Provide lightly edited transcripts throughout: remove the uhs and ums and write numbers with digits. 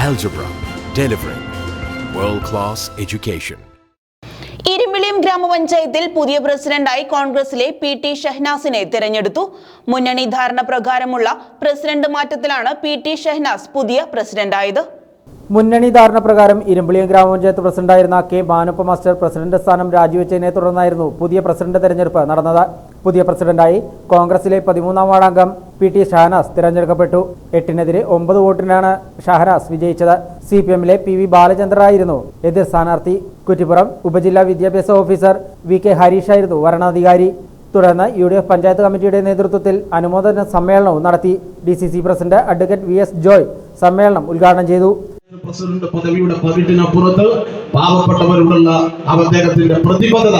Algebra, delivering world-class education. Irimbiliyam ഗ്രാമപഞ്ചായത്തിൽ പുതിയ പ്രസിഡന്റായി കോൺഗ്രസിലെ പി.ടി. ഷഹനാസിനെ തിരഞ്ഞെടുത്തു. മുന്നണി ധാരണ പ്രകാരമുള്ള പ്രസിഡന്റ് മാറ്റത്തിലാണ് പി.ടി. ഷഹനാസ് പുതിയ പ്രസിഡന്റായത്. മുന്നണി ധാരണ പ്രകാരം ഇരുമ്പിളിയം ഗ്രാമപഞ്ചായത്ത് പ്രസിഡന്റായിരുന്ന കെ ബാനപ്പ മാസ്റ്റർ പ്രസിഡന്റ് സ്ഥാനം രാജിവെച്ചതിനെ തുടർന്നായിരുന്നു പുതിയ പ്രസിഡന്റ് തെരഞ്ഞെടുപ്പ് നടന്നത്. പുതിയ പ്രസിഡന്റായി കോൺഗ്രസിലെ 13-ാം വാർഡംഗം പി.ടി. ഷഹനാസ് തിരഞ്ഞെടുക്കപ്പെട്ടു. 8-നെതിരെ 9 വോട്ടിനാണ് ഷഹനാസ് വിജയിച്ചത്. CPM-ലെ P.V. ബാലചന്ദ്രനായിരുന്നു എതിർ സ്ഥാനാർത്ഥി. കുറ്റിപ്പുറം ഉപജില്ലാ വിദ്യാഭ്യാസ ഓഫീസർ V.K. ഹരീഷായിരുന്നു വരണാധികാരി. തുടർന്ന് UDF പഞ്ചായത്ത് കമ്മിറ്റിയുടെ നേതൃത്വത്തിൽ അനുമോദന സമ്മേളനവും നടത്തി. DCC president advocate V.S. Joy സമ്മേളനം ഉദ്ഘാടനം ചെയ്തു. പ്രസിഡന്റ് പദവിയുടെ പകിട്ടിനപ്പുറത്ത് പാവപ്പെട്ടവരോടുള്ള അദ്ദേഹത്തിന്റെ പ്രതിബദ്ധത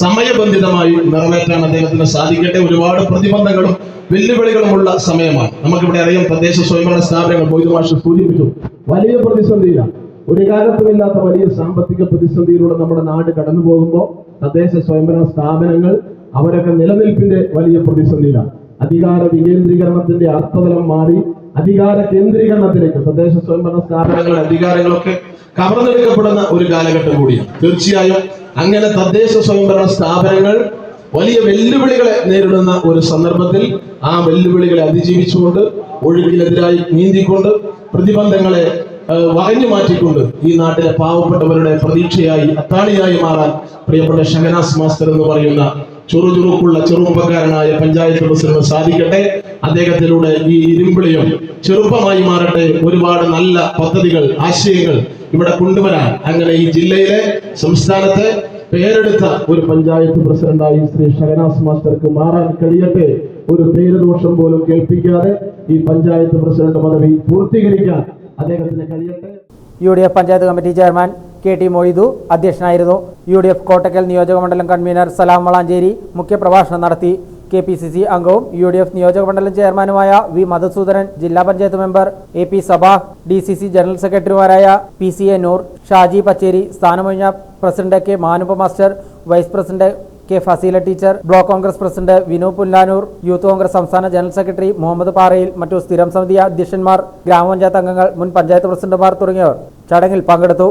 സമയബന്ധിതമായി നിറവേറ്റാൻ അദ്ദേഹത്തിന് സാധിക്കട്ടെ. ഒരുപാട് പ്രതിബന്ധങ്ങളും വെല്ലുവിളികളുമുള്ള സമയമാണ്. നമുക്കിവിടെ അറിയാം, തദ്ദേശ സ്വയംഭരണ സ്ഥാപനങ്ങൾ മൊയ്തുമാഷ് സൂചിപ്പിച്ചു, വലിയ പ്രതിസന്ധിയിലാണ്. ഒരു കാലത്തുമില്ലാത്ത വലിയ സാമ്പത്തിക പ്രതിസന്ധിയിലൂടെ നമ്മുടെ നാട് കടന്നു പോകുമ്പോൾ തദ്ദേശ സ്വയംഭരണ സ്ഥാപനങ്ങൾ അവരൊക്കെ നിലനിൽപ്പിന്റെ വലിയ പ്രതിസന്ധിയിലാണ്. അധികാര വികേന്ദ്രീകരണത്തിന്റെ അർത്ഥതലം മാറി അധികാര കേന്ദ്രീകരണത്തിലേക്ക് തദ്ദേശ സ്വയംഭരണ സ്ഥാപനങ്ങളുടെ അധികാരങ്ങളൊക്കെ കവർന്നെടുക്കപ്പെടുന്ന ഒരു കാലഘട്ടം കൂടിയാണ്. തീർച്ചയായും അങ്ങനെ തദ്ദേശ സ്വയംഭരണ സ്ഥാപനങ്ങൾ വലിയ വെല്ലുവിളികളെ നേരിടുന്ന ഒരു സന്ദർഭത്തിൽ ആ വെല്ലുവിളികളെ അതിജീവിച്ചുകൊണ്ട്, ഒഴുക്കിനെതിരായി നീന്തിക്കൊണ്ട്, പ്രതിബന്ധങ്ങളെ വകഞ്ഞു മാറ്റിക്കൊണ്ട് ഈ നാട്ടിലെ പാവപ്പെട്ടവരുടെ പ്രതീക്ഷയായി അത്താണിയായി മാറാൻ പ്രിയപ്പെട്ട ഷഹനാസ് മാസ്റ്റർ എന്ന് പറയുന്ന ചുറുചുറുക്കുള്ള ചെറുപ്പക്കാരനായ പഞ്ചായത്ത് പ്രസിഡന്റ് സാധിക്കട്ടെ. അദ്ദേഹത്തിലൂടെ ഈ ഇരുമ്പിളിയും ചെറുപ്പമായി മാറട്ടെ. ഒരുപാട് നല്ല പദ്ധതികൾ, ആശയങ്ങൾ ഇവിടെ കൊണ്ടുവരാൻ അങ്ങനെ ഈ ജില്ലയിലെ സംസ്ഥാനത്തെ പേരെടുത്ത ഒരു പഞ്ചായത്ത് പ്രസിഡന്റായി ശ്രീ ഷഹനാസ് മാസ്റ്റർക്ക് മാറാൻ കഴിയട്ടെ. ഒരു പേരുദോഷം പോലും കേൾപ്പിക്കാതെ ഈ പഞ്ചായത്ത് പ്രസിഡന്റ് പദവി പൂർത്തീകരിക്കാൻ അദ്ദേഹത്തിന് കഴിയട്ടെ. UDF panchayat committee chairman KT Moidu അധ്യക്ഷനായിരുന്നു. UDF കോട്ടക്കൽ നിയോജക മണ്ഡലം കൺവീനർ സലാം വളാഞ്ചേരി മുഖ്യപ്രഭാഷണം നടത്തി. KPCC അംഗവും UDF നിയോജക മണ്ഡലം ചെയർമാനുമായ V. മധുസൂദനൻ, ജില്ലാ panchayat member AP Sabah, DCC general സെക്രട്ടറിമാരായ PCA നൂർ, ഷാജി പച്ചേരി, സ്ഥാനമൊഴിഞ്ഞ president K. Manuppa master, vice president K. Faseela teacher, block Congress president Vinu Pullanur, youth Congress സംസ്ഥാന ജനറൽ സെക്രട്ടറി മുഹമ്മദ് പാറയിൽ, മറ്റു സ്ഥിരം സമിതി അധ്യക്ഷന്മാർ, ഗ്രാമപഞ്ചായത്ത് അംഗങ്ങൾ, മുൻ പഞ്ചായത്ത് പ്രസിഡന്റുമാർ തുടങ്ങിയവർ ചടങ്ങിൽ പങ്കെടുത്തു.